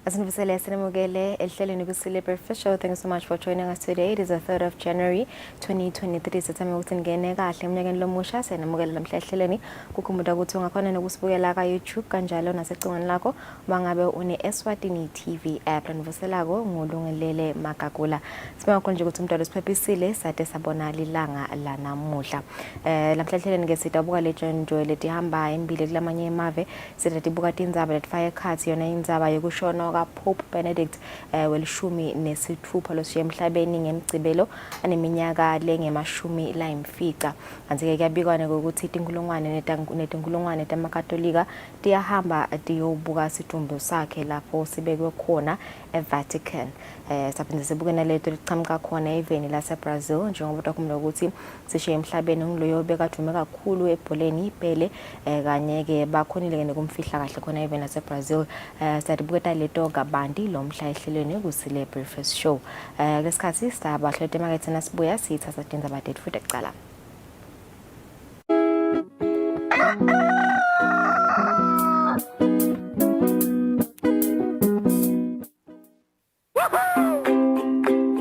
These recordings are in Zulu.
Asinivusele sinemukele ehlelweni Kusile Breakfast Show. Thank you so much for joining us today. It is the 3rd of January 2023. Sithame ukuthi ngene kahle eminyakeni lomusha senamukele lamhla ehlelweni. Kukhumbuka ukuthi ungakhona nokusibukela ka YouTube kanjalo nasecingweni lakho bangabe une Eswatini TV app lanivuselako ngolungelele Magagula. Sibonga nje ukuthi umntwana usiphepisile sade sabona lilanga la namuhla. Lamhla ehlelweni ke sidabuka lejonjo letihamba embili kulamanye emave sidadibuka tindzaba letfire cards yona indzaba yokushona Pope Benedict welishumi nesithupha losiya emhlabeni ngemgcibelo aneminyaka lengemashumi la imfica kanti ke kuyabikwana ukuthi inkulungwane netinkulungwane tamakatolika tiyahamba tiyobuka sidumbu sakhe lapho sibekwe khona eVatican. Saphinde sibukena letho liqhamuka khona eveni lase Brazil njengoba takumla ukuthi sishiye emhlabeni ngiloyo bekadume kakhulu ebholeni iphele kanye ke bakhonile nekumfihla kahle khona eveni lase Brazil. Sadibuketa leto gabandi lomhla ehlelweni Kusile Breakfast Show. Lesikhathi sitaba hlete market nasibuya sithatha indaba tethu futhi ekuqala.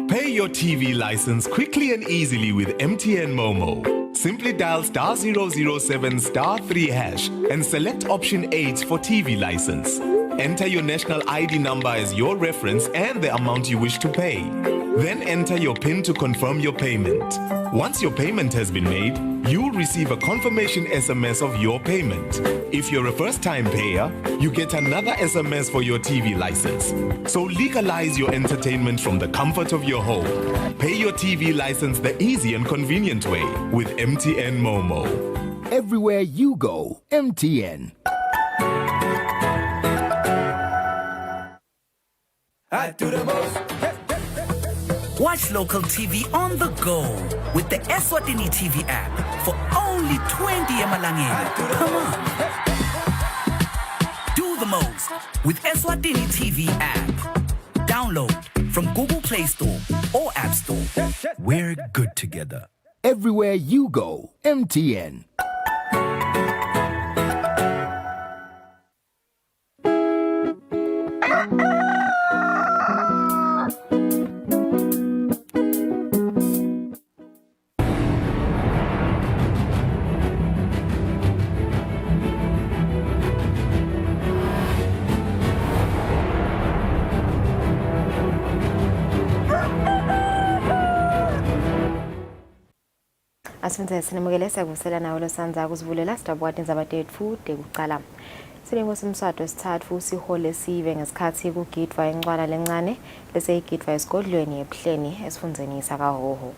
Pay your TV license quickly and easily with MTN Momo. Simply dial *007 *3# and select option 8 for TV license. Enter your national ID number as your reference and the amount you wish to pay. Then enter your PIN to confirm your payment. Once your payment has been made, you'll receive a confirmation SMS of your payment. If you're a first-time payer, you get another SMS for your TV license. So legalize your entertainment from the comfort of your home. Pay your TV license the easy and convenient way with MTN Momo. Everywhere you go, MTN. I do the most. Watch local TV on the go with the Eswatini TV app for only 20 emalangeni. Come on. Do the most with Eswatini TV app. Download from Google Play Store or App Store. We're good together. Everywhere you go, MTN. Asifunze sinemukele sakuvusela nawo losanza kuzivulela sidabuka tindzaba tethu tekuqala. Silingo simswato sithathu sihole sive ngesikhathi kugidwa incwala lencane bese igidwa esigodlweni ebuhleni esifundzeni sakahoho.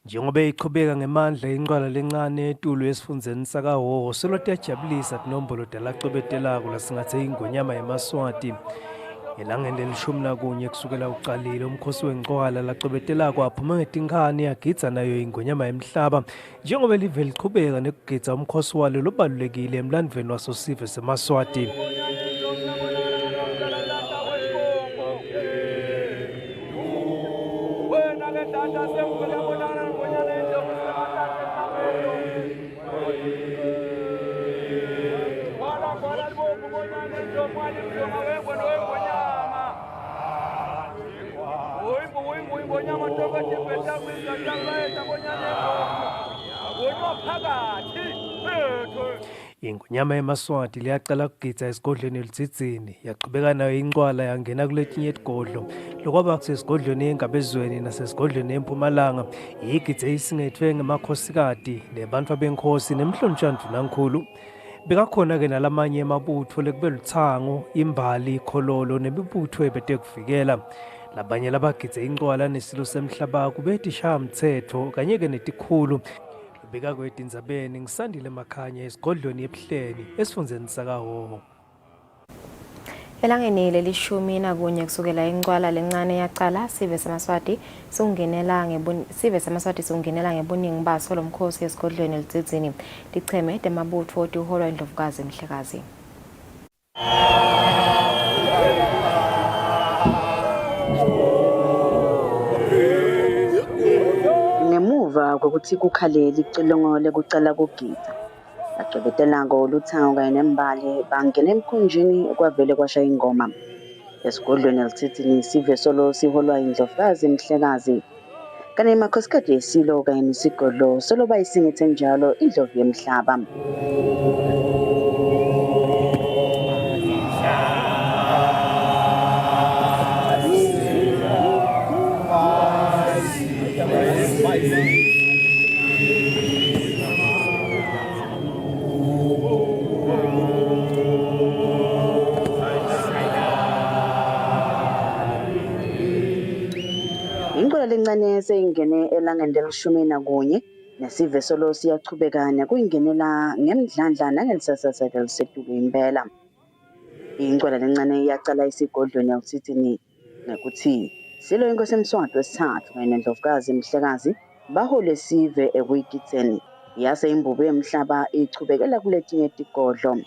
Njengoba iqhubeka ngemandla inqwala lencane eTulu esifundzeni sakahoho selotiyajabulisa tinombolo dalacwebetelako lasingathe ingonyama yemaswati elangeni lelishumi kusukela uqalile umkhosi wenqwala lacwebetelako aphuma ngetinkani yagidza nayo ingonyama yemhlaba njengoba live liqhubeka nekugidza umkhosi walo lobalulekile emlandweni wasosive semaswati. Ingonyama yemaswati liyaqala kugidza esigodlweni elitsitsini yaqhubeka nayo inqwala yangena kuletinye isigodlo lokwaba kusesigodlweni engabezweni nasesigodlweni empumalanga igidze isingethwe ngemakhosikati nebantfu benkhosi nemhlonishana nankulu. Bekakhona ke nalamanye emabutho lekube luthango imbali khololo nemibutho ebetekuvikela labanye labagidze inqwala nesilo semhlaba kubethi shamthetho kanye ke netikhulu beka kwetindzabeni ngisandile makhanya esigodlweni ebuhleni esifundzeni sakahoho. Elangeni lelishumi nakunye kusukela incwala lencane yaqala sive samaswati sungenela ngebuningi baso lomkhosi esigodlweni elitsitsini licheme temabutho tiholwa indlovukazi Mhlekazi. kokuthi kukhaleli icilongole kucala kugida. Baqebetela ngoluthango kanye nembali bangena emkhunjini kwavele kwashaya ingoma. Esigodlweni elisithini sive solo siholwa indlovukazi Mhlekazi. Kanti imakhosikadi yesilo kanye nesigodlo solo bayisingethe njalo indlovu yemhlaba. Ingqola lencane seyingene elangeni leli-11 nesive solo siyachubekana kuyingenela ngemdlandla nangelisasasa elisetulu impela. Ingqola lencane iyacala isigodlweni elisithini ngokuthi silo inkosi eMswati wesithathu kanye nendlovukazi Mhlekazi bahole sive ekuyigitseni yase imbubu yemhlaba ichubekela kuletinye igodlo.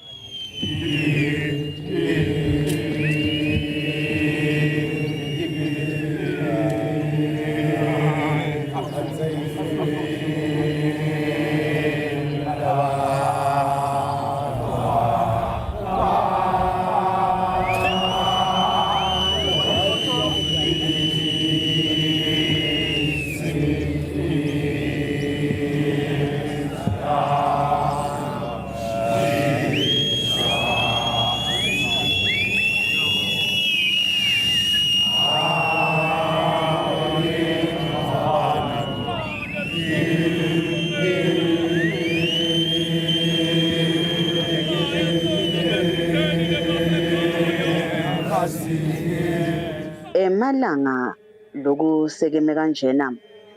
Emalanga lokusekeme kanjena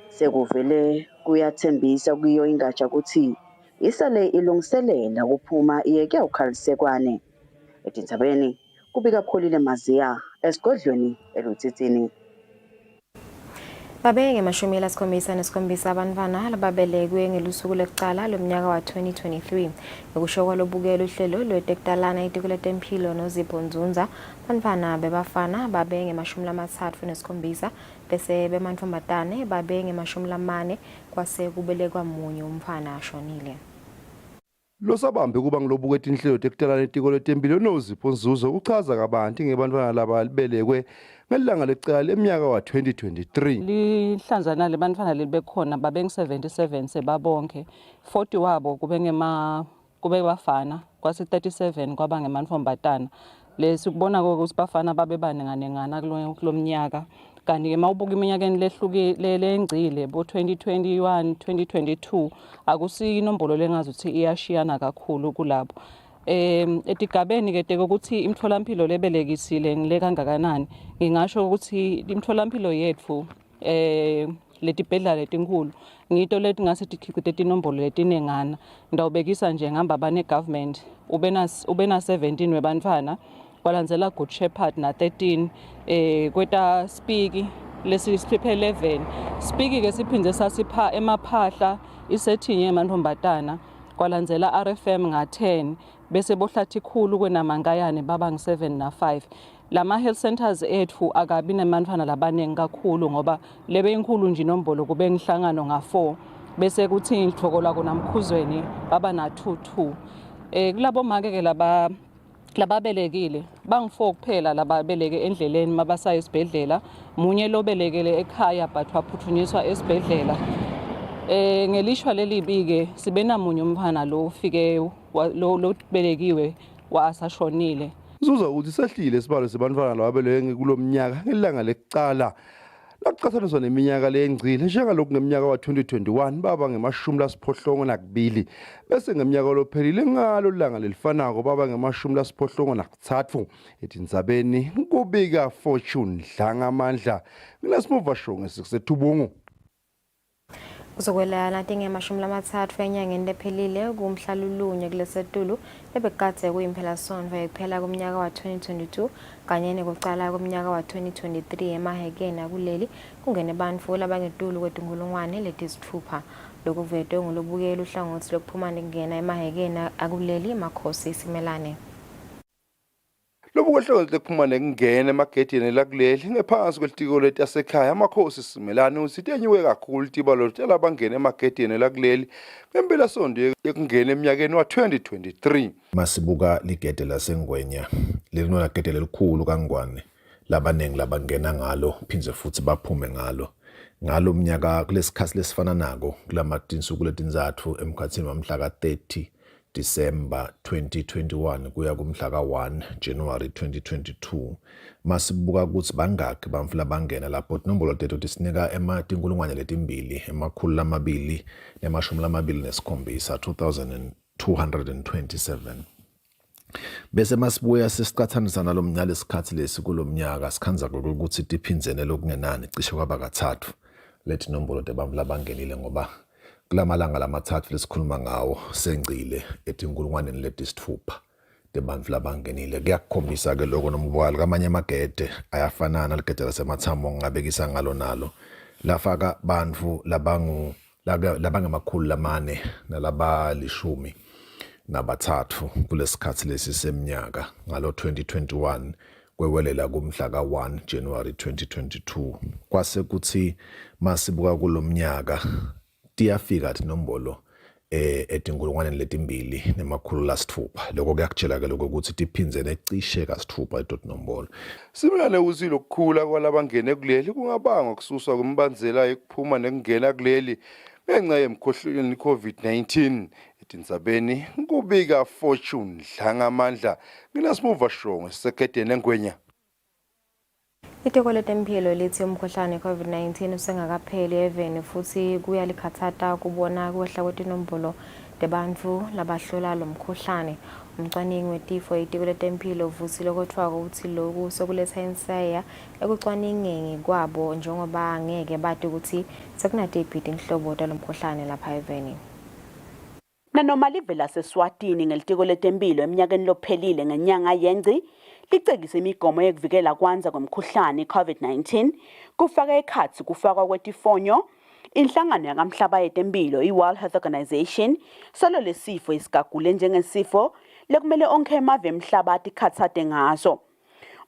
sekuvele kuyathembisa kuyo ingatsha ukuthi isale ilungiselela kuphuma iyeke ukhalisekwane. Edinzabeni kubika Pholile Maziya esigodlweni eluthithini. Babenge 77 abantwana lababelekwe ngelusuku lokuqala lomnyaka wa 2023 ngokusho kwalobukela uhlelo lwetektalana itikule tempilo noZipho Nzunza. Abantwana bebafana babenge 37 bese bemantombazane babenge 40 kwase kubelekwa munye umfana ashonile. Losabambe kuba ngilobukela inhlelo tektalana itikule tempilo noZipho Nzunza uchaza kabanti ngebantwana laba libelekwe ngelanga lecala eminyaka wa 2023 lihlanzana lebantwana libekhona babeng 77 sebabonke 40 wabo kube bafana kwase 37 kwaba ngemantombazana lesikubona ukuthi bafana babe banenganengana kulomnyaka kanti ke mawubuka iminyakeni lehlukile lengcile bo 2021 2022 akusiyo inombolo lengazi ukuthi iyashiyana kakhulu kulabo. Etigabeni ke ukuthi imtholampilo lebelekisile ngile kangakanani ngingasho ukuthi imtholampilo yethu letibhedlela letinkulu ngito lethi ngase tikhicite tinombolo letinengana ndawubekisa nje ngihamba bane government ubena 17 webantfana kwalandzela Good Shepherd na 13 kweta Spiki lesisiphe 11 Spiki ke siphindze sasipha emaphahla isetting yemantombazana kwalandzela RFM nga 10 bese bohlathi khulu kwenamangayane baba ngi7 na 5 lama health centers ethu akabi nemantfana labanengi kakhulu ngoba lebe inkulu nje inombolo kube ngihlangano nga4 bese kuthi ngithokola kona Mkhuzweni baba na 22 kulabo make ke lababelekile bangi4 kuphela lababeleke endleleni mabasaya esibhedlela munye lobelekele ekhaya but waphuthunyiswa esibhedlela. Ngelishwa lelibike sibena munye umfana lo ufike lo belekiwe wasashonile. Nzuza uthi sehlile isibalo sebantwana lababeleke kulomnyaka ngelanga lecala laqhathaniswa neminyaka lengcile njengalokhu ngeminyaka wa 2021 baba nge82 bese ngeminyaka lophelile ngalo langa lelifanako baba nge83 etinzabeni kubika Fortune Dlangamandla kunesimuva shonge sikusetubungu. Kuzokwelana tinge-30 enyangeni lephelile kumhlalulunye kulesetulu lebekade kuyimpelasonto ekuphela kumnyaka wa 2022 kanye nekucala kumnyaka wa 2023 emahekeni akuleli kungene bantfu labangetulu kwetinkulungwane letisithupha lokuvetwe ngulobukela uhlangothi lokuphuma ngena emahekeni akuleli Makhosi Simelane. lobu kwehlonze kuphuma nekungena emagedini lakuleli ngephansi kwelitiko letasekhaya amakhosi simelane usithi enyuke kakhulu tibalo tela bangena emagedini lakuleli ngempela sonto yekungena eminyakeni wa-2023. Masibuka ligede lasengwenya lelinona gede lelikhulu kangwane labanengi labangena ngalo phindze futhi baphume ngalo mnyaka kulesikhathi lesifana nako kulamatinsuku letinzathu emkhathini wamhla ka-30 December 2021 kuya kumhla ka-1 January 2022 masibuka ukuthi bangakhi bamfula bangena lapho inombolo tethu tisinika ema-2,227 2227 bese masibuya sesiqathanisa nalesikhathi lesi kulomnyaka sikhanza ukuthi tiphinzene lokungenani cishe kwaba kathathu lethi nombolo tebamfula bangenile ngoba kulamalanga lamathathu lesikhuluma ngawo sengcile etinkulungwaneni letisithupha tebantu labangenile kuyakukhombisa ke lokho nomubukalo kamanye amagede ayafanana ligede lasemathambo ngabekisa ngalo nalo lafaka bantu labangamakhulu nalaba 13 kulesikhathi lesi seminyaka ngalo 2021 kwewelela kumhla ka-1 January 2022 kwase kuthi masibuka kulomnyaka tiyafika tinombolo etinkulungwaneni letimbili nemakhulu lasithupha lokho kuyakutshela ke lokho ukuthi tiphinzene cishe kasithupha nombolo. Simelane uzilo ukukhula kwalabangene kuleli kungabanga kususwa kumbanzela ekuphuma nekungena kuleli ngenxa yemkhohlweni COVID-19 etinzabeni kubika Fortune Dlangamandla nginasimuva shongo sekhetene ngwenya. Itiko letempilo lithi umkhuhlane COVID-19 usengakapheli eveni futhi kuyalikhathata kubona kwehla kwetinombolo debantu labahlola lo mkhuhlane. Umcwaningi wetifo itiko letempilo uvusile kodwa ukuthi lokhu sokuletha inseya ekucwaningeni kwabo njengoba angeke bathi ukuthi sekunatiphi inhlobo talomkhuhlane lapha eveni. Nanoma livela seswatini ngelitiko letempilo eminyakeni lophelile ngenyanga yengci licekisa imigomo yokuvikela kwanza kwemkhuhlane COVID-19 kufaka ekhathi kufakwa kwetifonyo inhlangano yakamhlaba yetempilo iWorld Health Organization solo lesifo isigagule njengesifo lekumele onke emave emhlaba atikhatsate ngaso.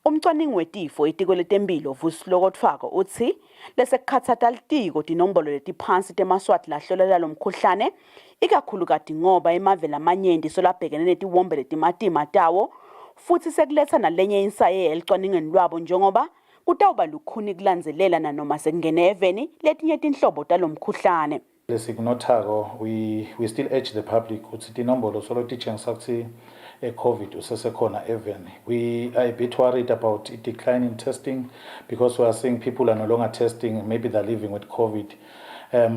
Umcwaningi wetifo itiko letempilo Vusile Kotfako uthi lesekukhatsata litiko tinombolo letiphansi temaswati lahlolela lo mkhuhlane ikakhulu kati ngoba emave lamanyenti solabhekene netiwombe letimatima tawo futhi sekuletha nalenye insaye elicwaningeni lwabo njengoba kutawuba lukhuni kulandzelela nanoma sekungene eveni letinye tinhlobo talomkhuhlane. Lesikunothako we still urge the public ukuthi tinombolo solo titshengisa ukuthi COVID usesekhona even. We are a bit worried about a decline in testing because we are seeing people are no longer testing, maybe they're living with COVID.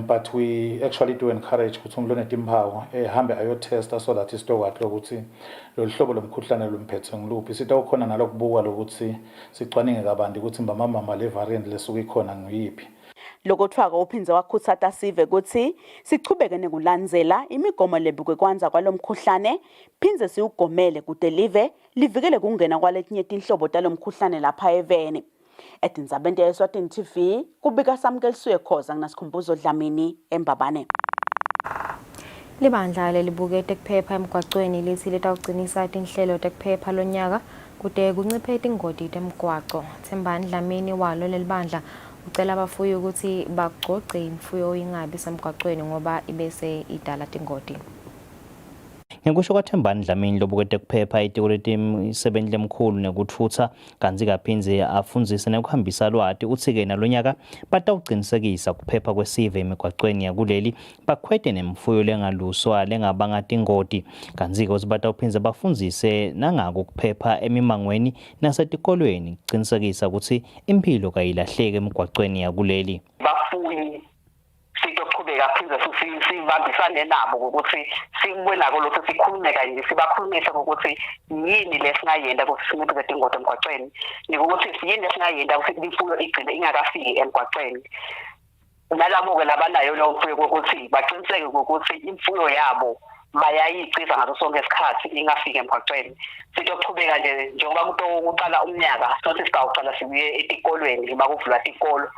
But we actually do encourage ukuthi umuntu onetimpawu ehambe ayotesta so that isitokwathi lokuthi lo hlobo lomkhuhlane lomphethe ngiluphi sitawukhona nalokubuka lokuthi sicwaninge kabanti ukuthi mama le variant lesuke ikhona nguyiphi. Lokothwaka uphinze wakhutsata sive ukuthi sichubeke nekulandzela imigomo lebukwe kwanza kwalomkhuhlane phinze siugomele kude livikele kungena kwaletinye tinhlobo talomkhuhlane lapha eveni. Etinzabeni yeSwatini TV kubika Samkeliswe Khoza nginasikhumbuzo Dlamini eMbabane. Libandla lelibuke tekuphepha emgwaqweni lithi litawugcinisa tinhlelo tekuphepha lonyaka kude kunciphe tingoti temgwaqo. Thembani Dlamini walo lelibandla ucela abafuyi ukuthi bagcoce imfuyo ingabi semgwaqweni ngoba ibese idala tingoti. Ngekusho kwaThembani Dlamini lobukete kuphepha itiko lemisebenzi lemkhulu nekuthutha kanzi kaphinze afundzise nekuhambisa lwati uthi-ke nalonyaka batawuqinisekisa kuphepha kwesive emigwaqweni yakuleli bakhwete nemfuyo lengaluswa lengabanga tingoti kanzi-ke ukuthi batawuphinze bafundzise nangako kuphepha emimangweni nasetikolweni kuqinisekisa ukuthi impilo kayilahleke emigwaqweni yakuleli. Bafuyi sitoqhubeka phinze sibambisane nabo ukuthi sikubonako lokho sikhulume kanje sibakhulumise ukuthi yini lesingayenda ukuthi sinciphise tingoti emgwaqweni nikuthi yini lesingayenda ukuthi imfuyo igcine ingakafiki emgwaqweni. Nalabo-ke labanayo leyo mfuyo ukuthi baqiniseke ukuthi imfuyo yabo bayayigciza ngaso sonke isikhathi ingafiki emgwaqweni. Sitoqhubeka nje njengoba kuqala umnyaka sothi sitawuqala sibuye etikolweni bakuvula tikolo.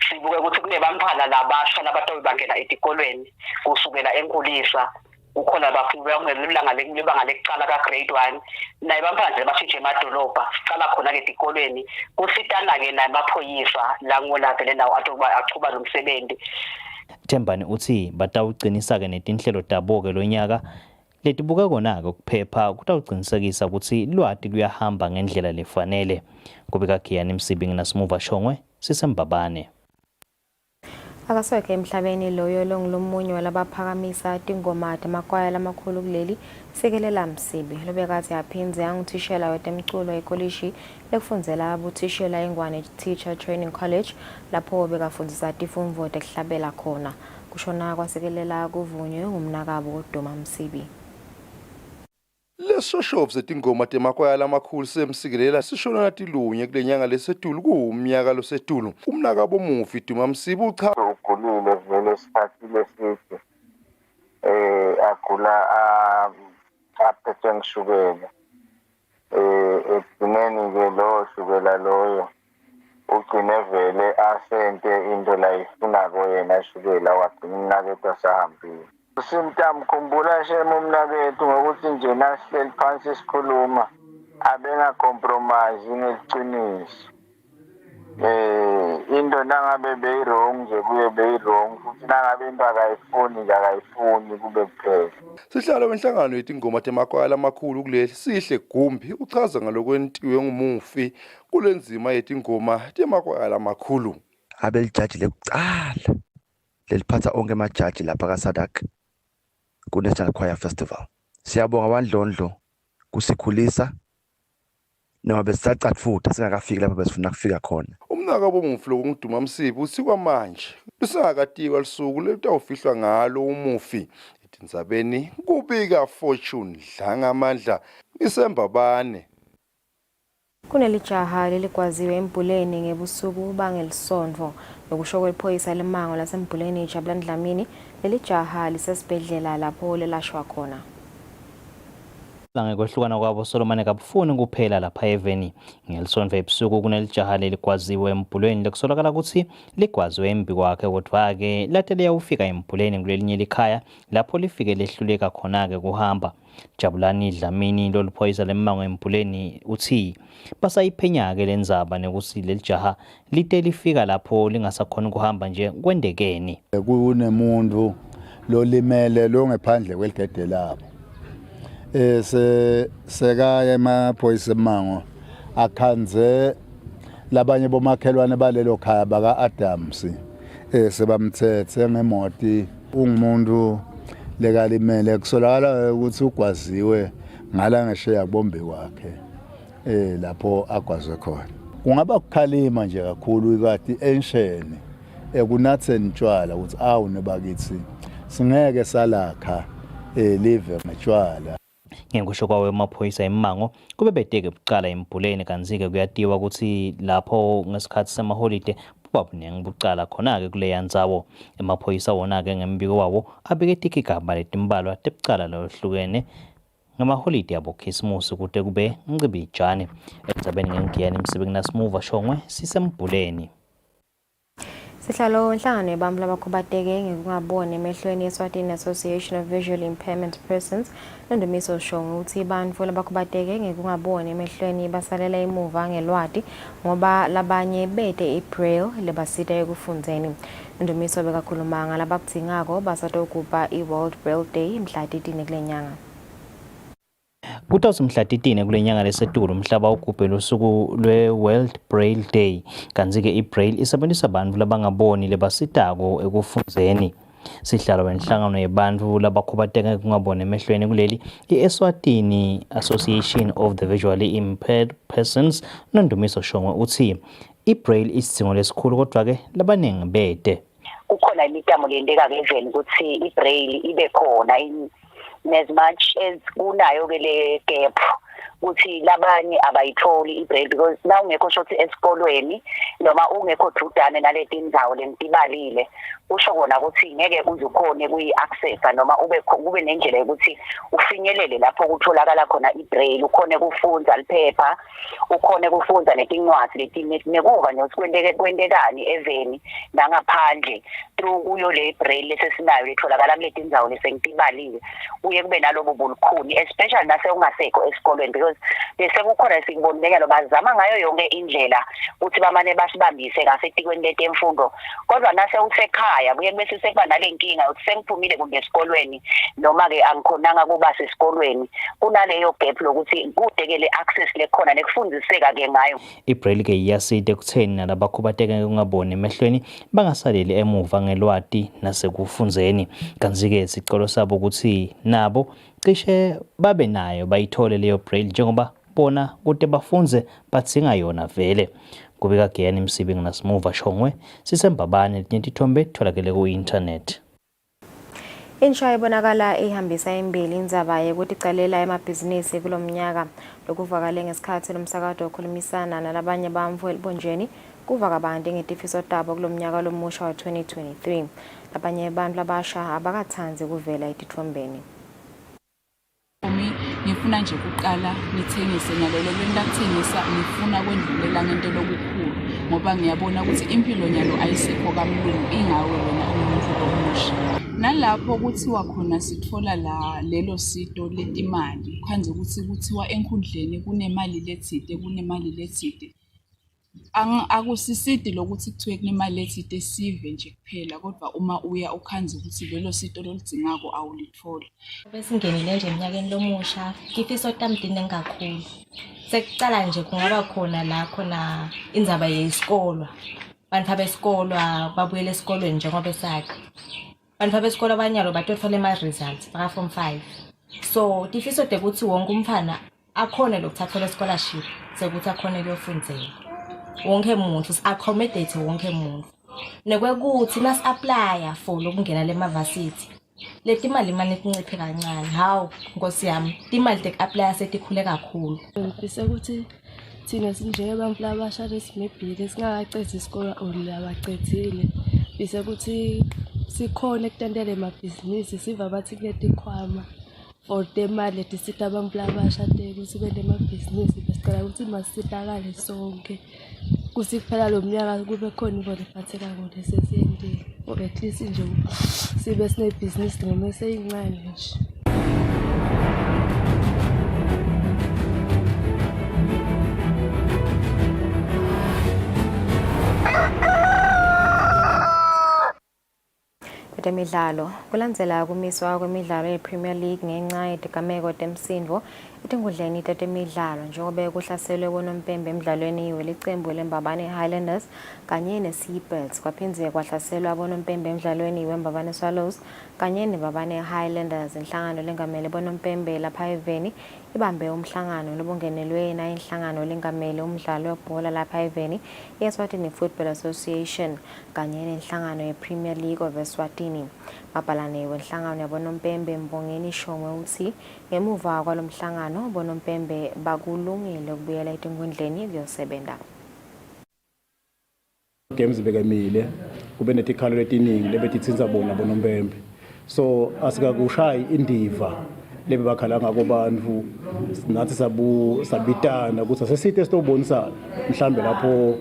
Sibuke ukuthi kunebantwana labasha labatawubangena etikolweni kusukela enkulisa ukhona bafika ngelanga lebanga lekuqala ka grade 1 naye bamphanje bashintshe emadolobha siqala khona ke etikolweni kusitana ke namaphoyisa la ngolaphe nawo atokuba achuba lo msebenzi. Thembani uthi batawuqinisa ke netinhlelo tabo ke lonyaka letibuka kona ke ukuphepha kutawuqinisekisa ukuthi lwati luyahamba ngendlela lefanele. Kubika Khiyani Msibi nginasimuva Shongwe sisembabane. Akasekho emhlabeni loyo longulomunye walabaphakamisa tingoma tamakwaya lamakhulu kuleli sikelela Msibi lobekathi yaphinze angutishela wetemculo ekolishi lekufundzela abutishela eNgwane Teacher Training College lapho bekafundisa tifundvo tekuhlabela khona kushona kwasikelela kuvunywe umnakabo Duma Msibi. Leso show setingoma temakwaya lamakhulu semsikelela sishona natilunye kulenyanga lesetulu kuumnyaka losetulu umnakabo Mufi Duma Msibi ucha ugulile vele isikhathile sithi agula aphethwe ngishukela ekugcineni ke lo shukela loyo ugcine vele asente into la ifunako yena shukela wagcina umnakethu asahambile. Simtamkhumbula shema umnakethu ngokuthi nje nasihleli phansi sikhuluma abenga compromise ngeqiniso. Into nangabe beyirong nje kuye beyirong futhi nangabe into akayifuni kube kuphela. Sihlalo wenhlangano yetingoma temakwaya lamakhulu kuleli sihle Gumbi uchaza ngalokwentiwe nguMufi kulenzima yetingoma temakwaya lamakhulu. Abelijaji lekucala leliphatha onke amajaji lapha kaSadak ku National Choir Festival. Siyabonga wandlondlo kusikhulisa noma besisaqala futhi singakafiki lapho besifuna kufika khona. Umnakabo Mufi lokungiduma Msibi uthi kwamanje lusakatiwa lisuku letawufihlwa ngalo uMufi etindzabeni kubika Fortune dlangamandla isembabane. Kunelijaha leligwaziwe embuleni ngebusuku bangelisondvo nokusho kwephoyisa lemango lasembuleni eJabulani Dlamini lelijaha lisesibhedlela lapho lelashwa khona. Ngekwehlukana kwabo Solomon kabufuni kuphela lapha eveni ngelisondvo ebusuku kunelijaha leligwaziwe embuleni lekusolakala ukuthi ligwaziwe embi kwakhe kodwa ke late liyawufika embuleni kulelinye likhaya lapho lifike lehluleka khona ke kuhamba. Jabulani Dlamini loluphoyisa lemango embuleni uthi basayiphenya ke lendzaba nekusi lelijaha lite lifika lapho lingasakhona kuhamba nje kwendekeni. Kunemuntu lolimele longephandle kweligede labo. Sekaya emaphoyisa emango akhanze labanye bomakhelwane balelo khaya baka Adams sebamthethe ngemoti ungumuntu lekalimele kusolakala ukuthi ugwaziwe ngala ngesheya kubombe kwakhe lapho agwazwe khona. Kungaba kukhalima nje kakhulu ikati ensheni ekunatheni tshwala ukuthi awu nebakithi singeke salakha live ngetshwala. Ngekusho kwawo emaphoyisa emango kube beteke bucala embuleni kanzike kuyatiwa ukuthi lapho ngesikhathi semaholide bubabuningi bucala khona ke kule yandzawo. Emaphoyisa wona ke ngembiko wawo abike tikigaba letimbalwa tebucala lohlukene ngamaholide yabo Christmas kude kube ngcibijane. Endzabeni ngeNgiyani Msibi nginasimuva Shongwe sisembuleni. Sihlalo wenhlangano yebantfu labakhubateke ngekungaboni emehlweni Eswatini Association of Visually Impairment Persons Nondumiso Shongwe uthi bantfu labakhubateke ngekungaboni emehlweni basalela emuva ngelwati ngoba labanye bete ibraille lebasita ekufundzeni. Nondumiso bekakhuluma ngalabakudzingako basatogubha i-World Braille Day mhla 13 kulenyanga. Kutawusi mhla 13 kulenyanga lesetulu umhlaba ugubhe losuku lwe-World Braille Day. Kanzike i-Braille isebenzisa bantfu labangaboni lebasitako ekufundzeni. Sihlalo wenhlangano yebantfu labakhubateke ngekungaboni emehlweni kuleli i-Eswatini Association of the Visually Impaired Persons Nondumiso Shongwe uthi i-Braille isidzingo lesikhulu kodwa ke labaningi bete. Kukhona imitamo lendeka ngeveni ukuthi i-Braille ibe khona as much as kunayo ke le gap ukuthi labanye abayitholi ibraille because na ungekho shothi esikolweni noma ungekho dudane naleti indawo lentibalile usho kona ukuthi ngeke uzukhone kuyi-accessa noma kube nendlela yokuthi ufinyelele lapho kutholakala khona ibraille ukhone kufunza liphepha ukhone kufunza netincwadi nekuva nje ukuthi kwentekani eveni nangaphandle through kuyo le braille lesesinayo letholakala kuleti ndzawo lesengitibaliwe uye kube nalobo bulukhuni especially nase ungasekho esikolweni because bese kukhona sikubonekelo bazama ngayo yonke indlela ukuthi bamane basibambise ngasetikweni letemfundo kodwa nase usekhaya buye bese sekuba nalenkinga ukuthi sengiphumile kumbe esikolweni noma ke angikhonanga kuba sesikolweni kunaleyo gap lokuthi kudekele access lekhona nekufundiseka ke ngayo ibraille ke iyasida ekutheni nalabakhubateke kungaboni emehlweni bangasaleli emuva ngelwati nasekufunzeni kanzi-ke isicelo sabo ukuthi nabo cishe babe nayo bayithole leyo braille njengoba bona kude bafunze badzinga yona vele kubika Giyani Msibi nginasimuva Shongwe sisembabane lenyentithombe tholakele ku-internet. Insha ibonakala ihambisa imbili indzaba yokuthi icalela emabhizinisi kulomnyaka lokuvakale ngesikhathi lomsakazo okhulumisana nalabanye bamvu elibonjeni kuvaka abantu ngetifiso tabo kulomnyaka lomusha wa 2023 labanye abantu labasha abakathanzi kuvela etithombeni. Ngifuna nje ukuqala ngithengise nyalo lokuthengisa ngifuna kwendlulela ngento lokukhulu ngoba ngiyabona ukuthi impilo nyalo ayisekho kamlungu ingawe wena umuntu omusha nalapho kuthiwa khona sithola lelo sito letimali khanze ukuthi kuthiwa enkundleni kunemali lethide akusisidi lokuthi kuthiwe kunemali lethide sive nje kuphela kodwa uma uya ukhanze ukuthi lelo sito lolidingako awulithola besingenile nje eminyakeni lomusha ifiso tamdine kakhulu sekucala nje kungaba khona la khona indzaba yesikolo abantu abesikolwa babuyele esikolweni njengoba besakhe abantu abesikolo abanyalo batothola ama-results baka form 5 so tifiso tekuthi wonke umfana akhone lokuthathola scholarship sekuthi akhone kuyofundzela wonke umuntu accommodate wonke umuntu nekwekuthi nas-applya for lokungena le-mavasithi leti mali mane kunciphe kancane hawu nkosi yami timali tek-applya setikhule kakhulu ngifisa ukuthi thina sinjengabantu labasha lesimebhile singakacedi isikole olabacedzile bise ukuthi sikhona ekutendele emabhizinisi siva bathi kuletikhwama for temali letisita abantu labasha ukuthi bende emabhizinisi besicela ukuthi masisizakale sonke kusi kuphela lo mnyaka kube khona ibona ephatheka ngode sesiyendile or at least nje sibe sinebhizinisi noma seyincane nje. Imidlalo kulandzela kumiswa kwemidlalo ye-Premier League ngenxa yetigameko temsindvo etinkundleni tetemidlalo njengoba kuhlaselwe konompembe emidlalweni welicembu leMbabane Highlanders kanye neSeabirds kwaphindze kwahlaselwa abonompembe emidlalweni weMbabane Swallows kanye neMbabane Highlanders. Inhlangano lengamele bonompembe lapha eveni ibambe umhlangano lobungenelwe na inhlangano lengamele umdlalo webhola lapha eveni i-Eswatini Football Association kanye nenhlangano ye-Premier League of Eswatini. Mabhalane wenhlangano yabonompembe Mbongeni Shongwe uthi ngemuva kwalomhlangano bonompembe bakulungile ukubuyela etinkundleni kuyosebenza. Games bekamile kube netikhalo letiningi lebetitsinza bona bonompembe so asikakushayi indiva lebe bakhala ngako bantfu nathi sabitana ukuthi asesite sitobonisa mhlambe lapho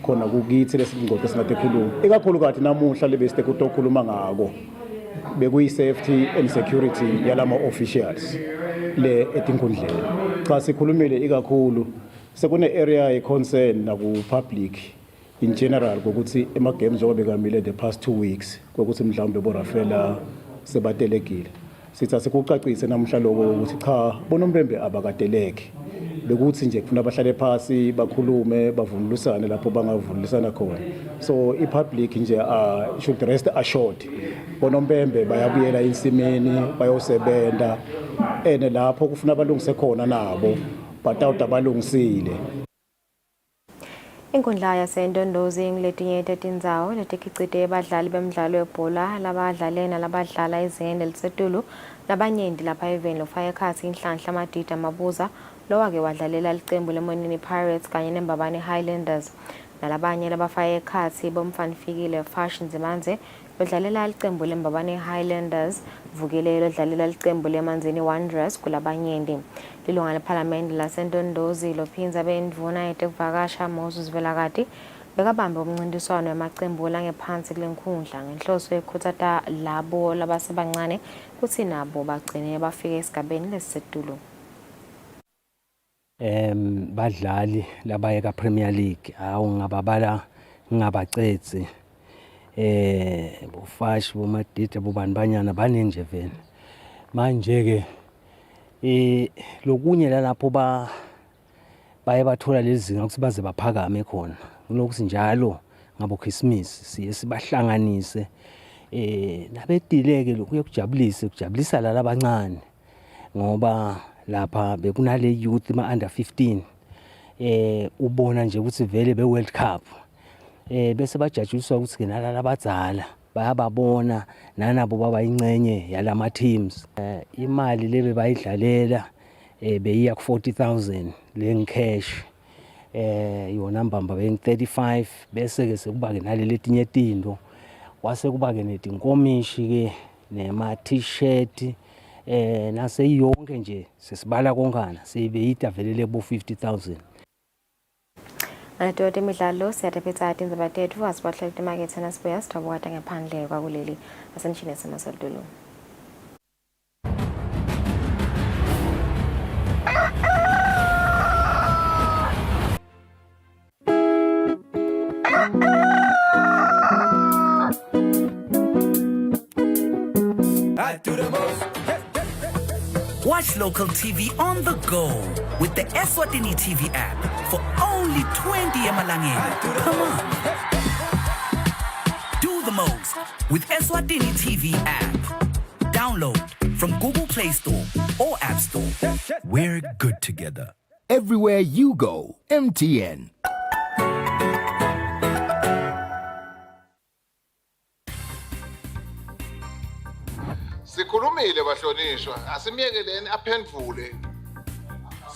khona kukithi lesingqoqo singatekhuluma ikakhulu kathi namuhla lebe site kutokhuluma ngako bekuyi safety and security yalama officials le etinkundleni xa sikhulumile ikakhulu sekune area ye concern na ku public in general ukuthi ema games njengoba bekamile the past 2 weeks ukuthi mhlawumbe borafela sebatelekile sithi asikucacise namhla lokho ukuthi cha bonompembe abakateleki bekuthi nje kufuna bahlale phansi bakhulume bavunulisane lapho bangavunulisana khona so ipublic nje should rest assured bonompembe bayabuyela insimeni bayosebenza ene lapho kufuna balungise khona nabo batawuta balungisile. Inkundla yasendondozi ngiletinye tetindzawo letikhicite abadlali bemidlalo webhola labadlale nalabadlala izingeni elisetulu nabanyenti lapha eveni lofaya ekhatsi inhlanhla Madida Mabuza lowake wadlalela licembu leMonini Pirates kanye neMbabane Highlanders nalabanye labafaya ekhatsi bomfanifikile Fashion Zimanze lodlalela licembu leMbabane Highlanders Vukile lodlalela licembu leManzini Wanderers kulabanyenti. Lilunga leParliament lasendondozi lophinza bendvuna yetekuvakasha Moses Velakati bekabambe umncintiswano wamaqembu langephansi kulenkundla ngenhloso yokukhuthaza labo labasebancane kuthi nabo bagcine bafike esigabeni lesisedulu. Badlali labayeka Premier League ngababala ngabacetsi bofashi bomadide bobani banyana baningi nje vele manje ke lokunye lalapho baye bathola lezinga ukuthi baze baphakame khona kunokuthi njalo ngabo Christmas siye sibahlanganise nabedileke lokhu kujabulisa lala abancane ngoba lapha bekunale youth ma under 15 ubona nje ukuthi vele be World Cup bese bajajiswa ukuthi ke nalala abadzala bayababona nanabo baba ingcenye yalama teams imali lebe bayidlalela beyiya ku 40,000 le cash yona mbamba be 35 bese ke sekuba ke naleli etinye tinto kwase kuba ke netinkomishi ke nema t-shirt nase yonke nje sesibala konkana sebeyita velele bo 50,000. Anatote imidlalo siyataphetsa indzaba tethu asibahlala emakethe nasibuya sithabukata ngaphandle kwakuleli asenishini yasemasodolo. Watch local TV on the go with the Eswatini TV app for only 20 emalangeni. Come on. Do the most with Eswatini TV app. Download from Google Play Store or App Store. We're good together. Everywhere you go, MTN. Sikhulumile bahlonishwa asimiyekeleni aphendvule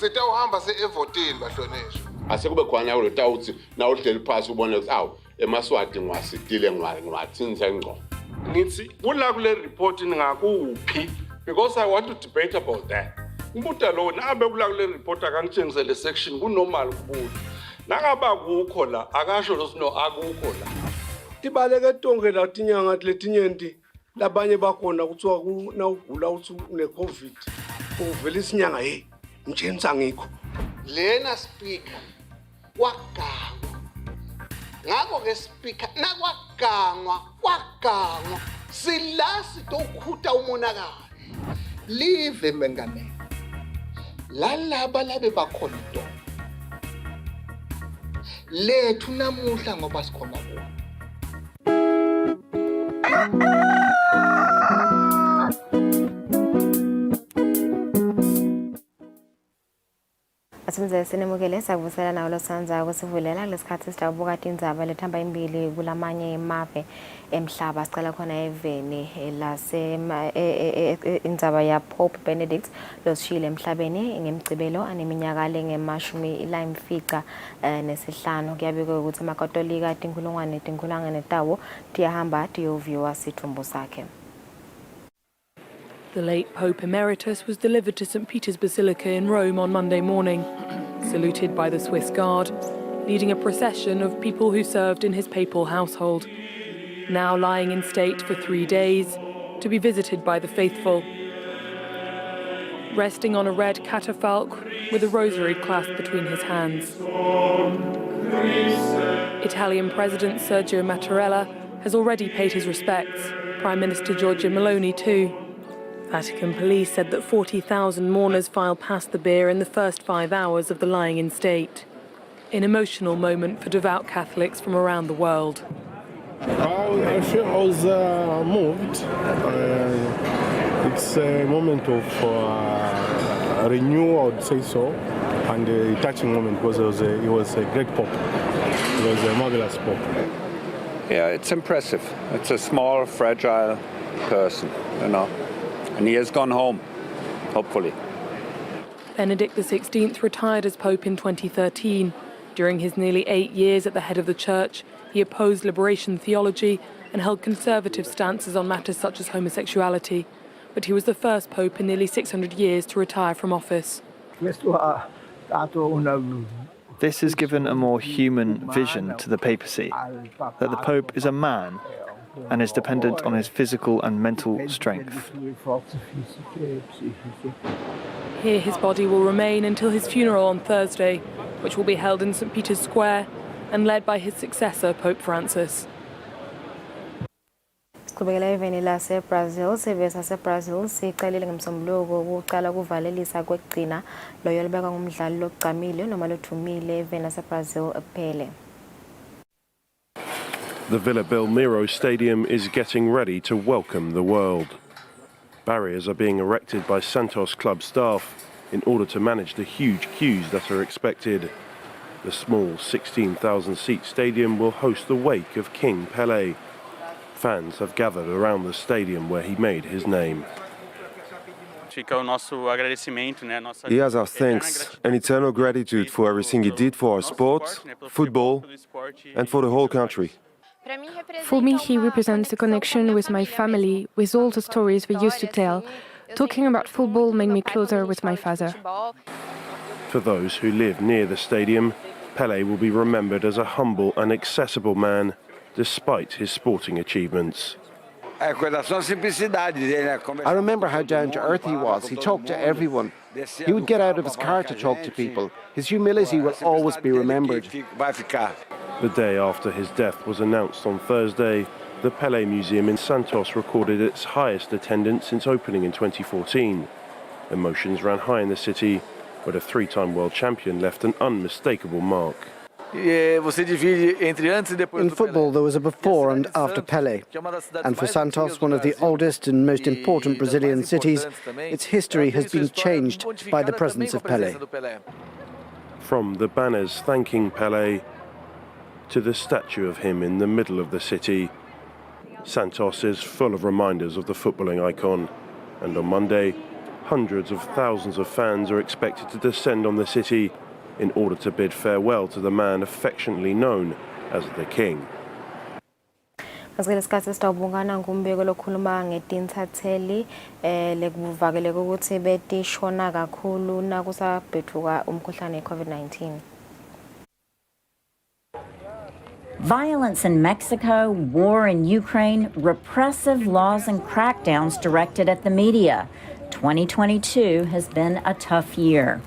sitawuhamba se-Eswatini bahlonishwa asekube khona lo tawuthi na uhleli phansi ubone ukuthi awu emaswati ngwasidile ngwathinza ngqo ngithi kula kule report ningakuphi because I want to debate about that umbuta lo nabe kula kule report akangitshengisele section kunormal kubuza nangaba kukho la akasho lo sino akukho la tibaleke tonke la tinyanga letinyenti labanye bakhona kuthiwa kunawugula uthi une COVID uvela isinyanga hey njenisa ngikho lena speaker wagangwa ngakho ke speaker nakwagangwa silasi tokhuta umonakalo live mengameli lalaba labe bakhona into lethu namuhla ngoba sikhona kuwo Asimze sinemukele sakuvusela nawo losanza kusivulela lesikhathi sitabuka indzaba lethamba imbili kulamanye emave emhlaba sicela khona eveni lase indzaba ya Pope Benedict losishile emhlabeni ngemgcibelo aneminyaka lengemashumi layimfica nesihlanu kuyabikwa ukuthi amakatolika tinkulungwane tawo tiyahamba tiyoviwa sithumbu sakhe. The late Pope Emeritus was delivered to St. Peter's Basilica in Rome on Monday morning, saluted by the Swiss Guard, leading a procession of people who served in his papal household, now lying in state for 3 days, to be visited by the faithful. Resting on a red catafalque with a rosary clasped between his hands. Italian President Sergio Mattarella has already paid his respects, Prime Minister Giorgia Meloni too. Vatican police said that 40,000 mourners filed past the bier in the first 5 hours of the lying in state. An emotional moment for devout Catholics from around the world. I was moved. It's a moment of renewal, I would say so, and a touching moment because it was a great Pope. It was a marvelous Pope. Yeah, it's impressive. It's a small, fragile person, you know. And he has gone home, hopefully. Benedict XVI retired as Pope in 2013. During his nearly 8 years at the head of the Church, he opposed liberation theology and held conservative stances on matters such as homosexuality. But he was the first Pope in nearly 600 years to retire from office. Questo ha dato una This has given a more human vision to the papacy, that the Pope is a man and is dependent on his physical and mental strength. Here his body will remain until his funeral on Thursday, which will be held in St. Peter's Square and led by his successor, Pope Francis. Siqhubekela eveni lase-Brazil, isizwe sase-Brazil sicalile ngemsombuluko ukuqala ukuvalelisa kwekugcina loyo libekwa ngumdlali logcamile noma lodumile eveni lase-Brazil kuphele. The Vila Belmiro Stadium is getting ready to welcome the world. Barriers are being erected by Santos club staff in order to manage the huge queues that are expected. The small 16,000-seat stadium will host the wake of King Pelé. Fans have gathered around the stadium where he made his name. He has our thanks and eternal gratitude for everything he did for our sport, football, and for the whole country. For me, he represents a connection with my family, with all the stories we used to tell. Talking about football made me closer with my father. For those who live near the stadium, Pelé will be remembered as a humble and accessible man, despite his sporting achievements. I remember how down-to-earth he was. He talked to everyone. He would get out of his car to talk to people. His humility will always be remembered. The day after his death was announced on Thursday, the Pelé Museum in Santos recorded its highest attendance since opening in 2014. Emotions ran high in the city, where the three-time world champion left an unmistakable mark. In football, there was a before and after Pelé. And for Santos, one of the oldest and most important Brazilian cities, its history has been changed by the presence of Pelé. From the banners thanking Pelé to the statue of him in the middle of the city, Santos is full of reminders of the footballing icon. And on Monday, hundreds of thousands of fans are expected to descend on the city in order to bid farewell to the man affectionately known as the King. Ngesikhathi sitawubungana ngumbiko lokhuluma ngetinthatheli lekuvakeleka ukuthi betishona kakhulu nakusabhethuka umkhuhlane we-COVID-19. Violence in Mexico, war in Ukraine, repressive laws and crackdowns directed at the media. 2022 has been a tough year.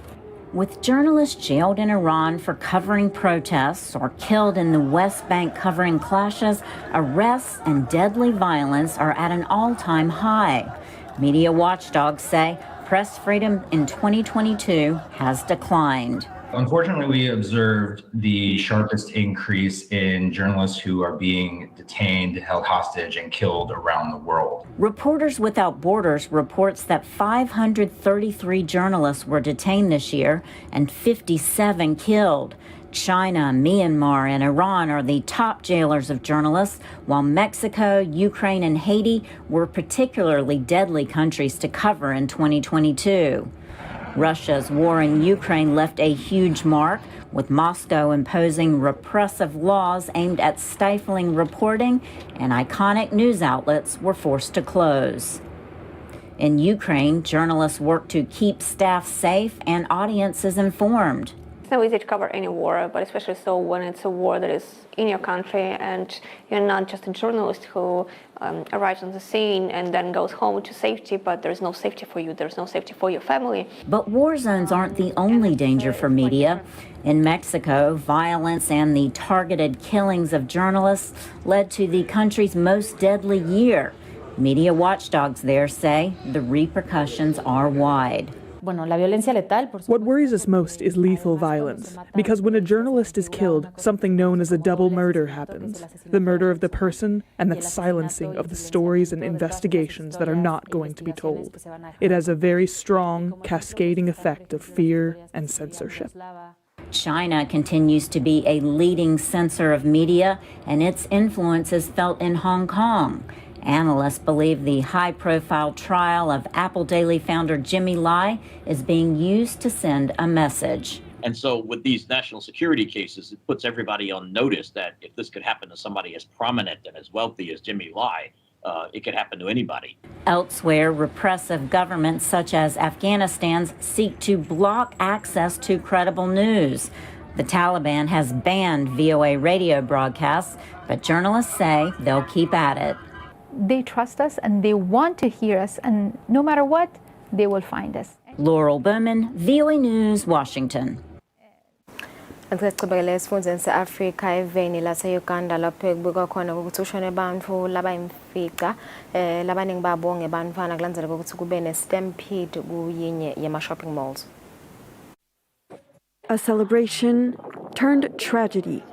With journalists jailed in Iran for covering protests or killed in the West Bank covering clashes, arrests and deadly violence are at an all-time high. Media watchdogs say press freedom in 2022 has declined. Unfortunately, we observed the sharpest increase in journalists who are being detained, held hostage, and killed around the world. Reporters Without Borders reports that 533 journalists were detained this year and 57 killed. China, Myanmar, and Iran are the top jailers of journalists, while Mexico, Ukraine, and Haiti were particularly deadly countries to cover in 2022. Russia's war in Ukraine left a huge mark, with Moscow imposing repressive laws aimed at stifling reporting, and iconic news outlets were forced to close. In Ukraine, journalists work to keep staff safe and audiences informed. It's not easy to cover any war, but especially so when it's a war that is in your country and you're not just a journalist who arrives on the scene and then goes home to safety, but there's no safety for you, there's no safety for your family. But war zones aren't the only danger for media. In Mexico, violence and the targeted killings of journalists led to the country's most deadly year. Media watchdogs there say the repercussions are wide. What worries us most is lethal violence, because when a journalist is killed, something known as a double murder happens. The murder of the person and the silencing of the stories and investigations that are not going to be told. It has a very strong, cascading effect of fear and censorship. China continues to be a leading censor of media, and its influence is felt in Hong Kong. Analysts believe the high-profile trial of Apple Daily founder Jimmy Lai is being used to send a message. And so with these national security cases, it puts everybody on notice that if this could happen to somebody as prominent and as wealthy as Jimmy Lai, it could happen to anybody. Elsewhere, repressive governments such as Afghanistan's seek to block access to credible news. The Taliban has banned VOA radio broadcasts, but journalists say they'll keep at it. They trust us and they want to hear us, and no matter what, they will find us. Laurel Bowman, VOA News, Washington. Sicibekele esifundeni se-Afrika eveni lase-Uganda lapho kubikwa khona ukuthi ushone abantu labayimfica labaningi babo ngebantwana kulandzela ukuthi kube ne-stampede kuyinye yema-shopping malls. A celebration turned tragedy.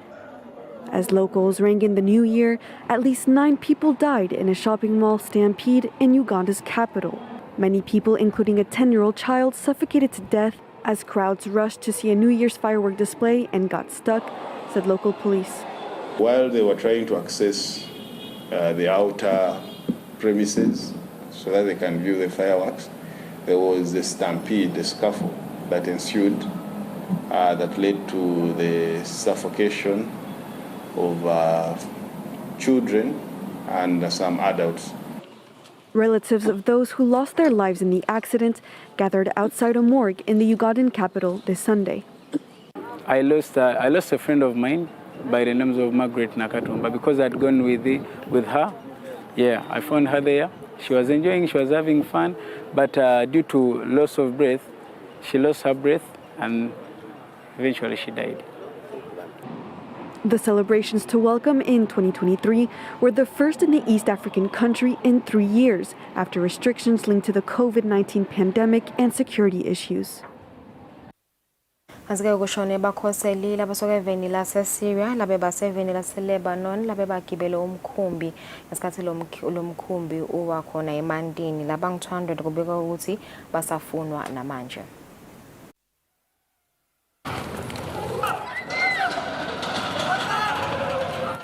As locals rang in the new year, at least 9 people died in a shopping mall stampede in Uganda's capital. Many people, including a 10-year-old child, suffocated to death as crowds rushed to see a New Year's firework display and got stuck, said local police. While they were trying to access the outer premises so that they can view the fireworks, there was a stampede, a scuffle that ensued that led to the suffocation of children and some adults. Relatives of those who lost their lives in the accident gathered outside a morgue in the Ugandan capital this Sunday. I lost a friend of mine by the name of Margaret Nakatumba because I'd gone with her. Yeah, I found her there. She was enjoying, she was having fun, but due to loss of breath, she lost her breath and eventually she died. The celebrations to welcome in 2023 were the first in the East African country in 3 years after restrictions linked to the COVID-19 pandemic and security issues. Asike kushone bakhoseli labasoka eveni lase-Syria labe baseveni lase-Lebanon labe bagibele umkhumbi ngesikhathi lomkhumbi uwakhona emandini labangu 200 kubikwa ukuthi basafunwa namanje.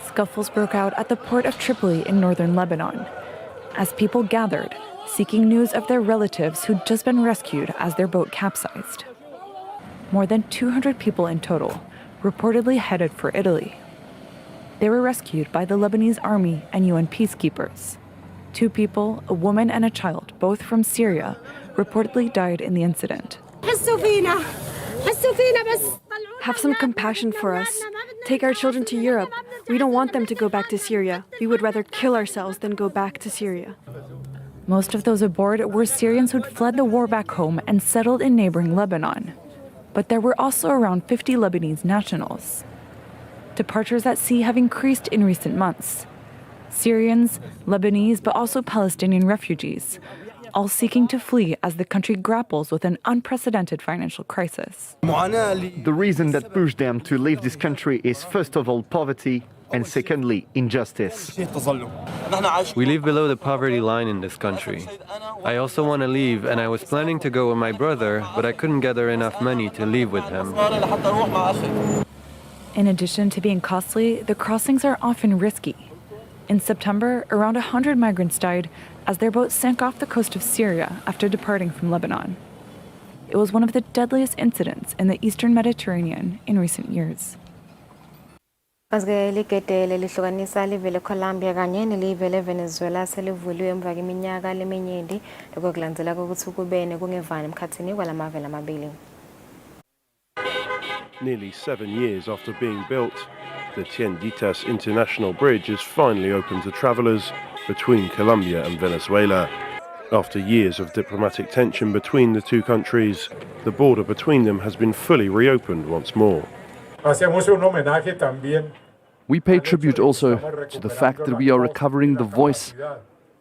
Scuffles broke out at the port of Tripoli in northern Lebanon as people gathered, seeking news of their relatives who'd just been rescued as their boat capsized. More than 200 people in total, reportedly headed for Italy. They were rescued by the Lebanese army and UN peacekeepers. 2 people, a woman and a child, both from Syria, reportedly died in the incident. Have some compassion for us. Take our children to Europe. We don't want them to go back to Syria. We would rather kill ourselves than go back to Syria. Most of those aboard were Syrians who'd fled the war back home and settled in neighboring Lebanon. But there were also around 50 Lebanese nationals. Departures at sea have increased in recent months. Syrians, Lebanese, but also Palestinian refugees, all seeking to flee as the country grapples with an unprecedented financial crisis. The reason that pushed them to leave this country is first of all poverty and secondly injustice. We live below the poverty line in this country. I also want to leave and I was planning to go with my brother, but I couldn't gather enough money to leave with him. In addition to being costly, the crossings are often risky. In September, around 100 migrants died as their boat sank off the coast of Syria after departing from Lebanon. It was one of the deadliest incidents in the eastern Mediterranean in recent years. Asike ligedele lihlukanisa live leColombia kanye nelive leVenezuela selivuliwe emva kweminyaka leminyenti lokho kulandzela ukuthi kubene kungevani emkhathini kwalamave lamabili. Nearly 7 years after being built, the Tienditas International Bridge is finally open to travellers between Colombia and Venezuela. After years of diplomatic tension between the two countries, the border between them has been fully reopened once more. We pay tribute also to the fact that we are recovering the voice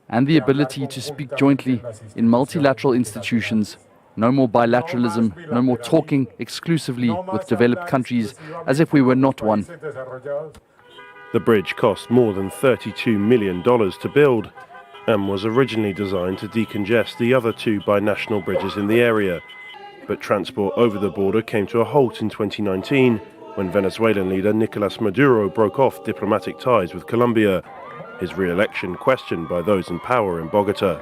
and the ability to speak jointly in multilateral institutions. No more bilateralism, no more talking exclusively with developed countries as if we were not one. The bridge cost more than $32 million to build and was originally designed to decongest the other 2 binational bridges in the area. But transport over the border came to a halt in 2019 when Venezuelan leader Nicolas Maduro broke off diplomatic ties with Colombia, his re-election questioned by those in power in Bogota.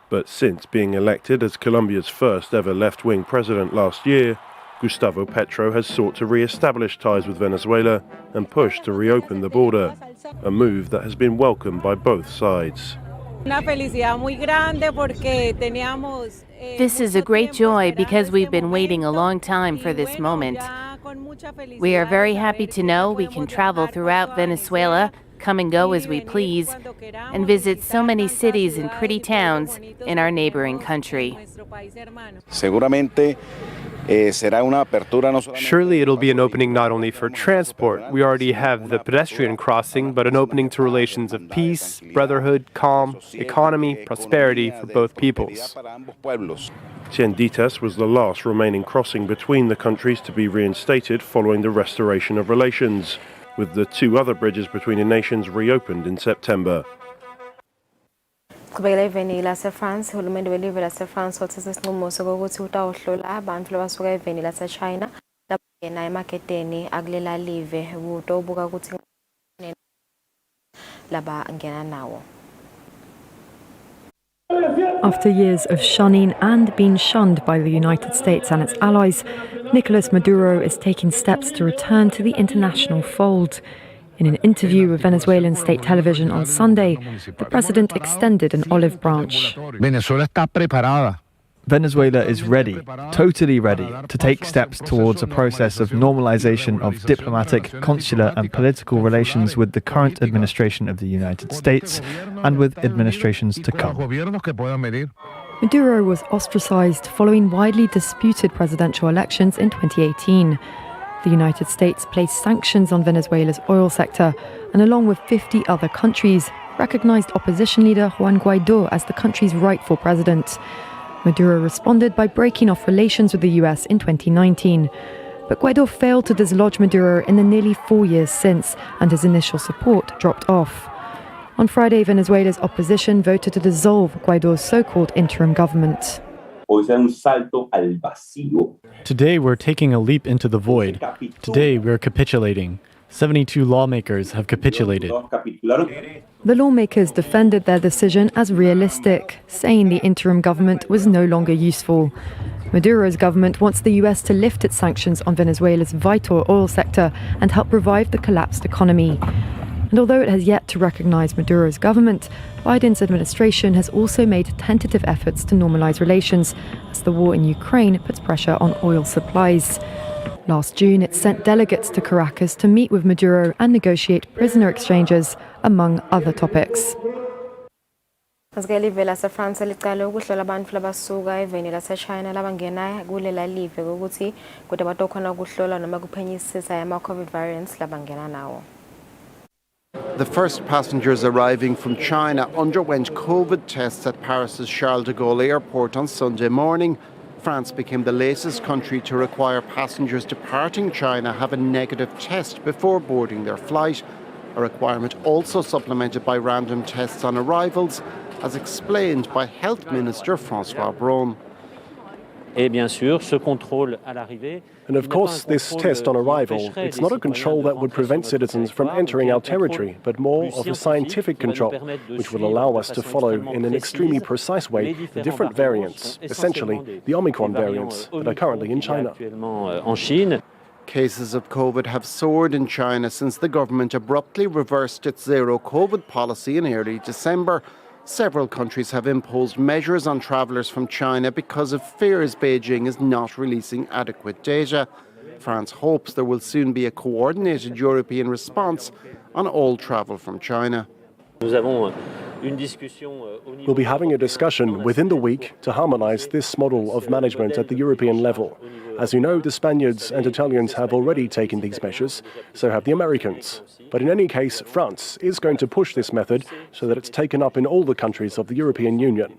But since being elected as Colombia's first ever left-wing president last year, Gustavo Petro has sought to re-establish ties with Venezuela and push to reopen the border, a move that has been welcomed by both sides. This is a great joy because we've been waiting a long time for this moment. We are very happy to know we can travel throughout Venezuela, come and go as we please, and visit so many cities and pretty towns in our neighboring country. Surely it'll be an opening not only for transport. We already have the pedestrian crossing, but an opening to relations of peace, brotherhood, calm, economy, prosperity for both peoples. Tienditas was the last remaining crossing between the countries to be reinstated following the restoration of relations, with the two other bridges between the nations reopened in September. Qhubekela eveni lase-France, uhulumende welive lase-France wathatha isinqumo sokuthi utawuhlola abantu labasuka eveni lase-China labangena emaketeni akulela live utobuka ukuthi labangena nawo. After years of shunning and being shunned by the United States and its allies, Nicolas Maduro is taking steps to return to the international fold. In an interview with Venezuelan state television on Sunday, the president extended an olive branch. Venezuela is ready, totally ready, to take steps towards a process of normalization of diplomatic, consular and political relations with the current administration of the United States and with administrations to come. Maduro was ostracized following widely disputed presidential elections in 2018. The United States placed sanctions on Venezuela's oil sector and, along with 50 other countries, recognized opposition leader Juan Guaidó as the country's rightful president. Maduro responded by breaking off relations with the US in 2019. But Guaidó failed to dislodge Maduro in the nearly 4 years since, and his initial support dropped off. On Friday, Venezuela's opposition voted to dissolve Guaidó's so-called interim government. Today we're taking a leap into the void. Today we're capitulating. 72 lawmakers have capitulated. The lawmakers defended their decision as realistic, saying the interim government was no longer useful. Maduro's government wants the US to lift its sanctions on Venezuela's vital oil sector and help revive the collapsed economy. And although it has yet to recognize Maduro's government, Biden's administration has also made tentative efforts to normalize relations as the war in Ukraine puts pressure on oil supplies. Last June, it sent delegates to Caracas to meet with Maduro and negotiate prisoner exchanges, among other topics. Live lase-France licale ukuhlola abantu labasuka eveni lase-China labangena kulela live ukuthi kodwa batokhona ukuhlola noma kuphenyisisa ama-COVID variants labangena nawo. The first passengers arriving from China underwent COVID tests at Paris's Charles de Gaulle airport on Sunday morning. France became the latest country to require passengers departing China have a negative test before boarding their flight, a requirement also supplemented by random tests on arrivals, as explained by Health Minister François Braun. And of course, this test on arrival, it's not a control that would prevent citizens from entering our territory, but more of a scientific control, which will allow us to follow in an extremely precise way the different variants, essentially the Omicron variants that are currently in China. Cases of COVID have soared in China since the government abruptly reversed its zero-COVID policy in early December. Several countries have imposed measures on travellers from China because of fears Beijing is not releasing adequate data. France hopes there will soon be a coordinated European response on all travel from China. We'll be having a discussion within the week to harmonise this model of management at the European level. As you know, the Spaniards and Italians have already taken these measures, so have the Americans. But in any case, France is going to push this method so that it's taken up in all the countries of the European Union.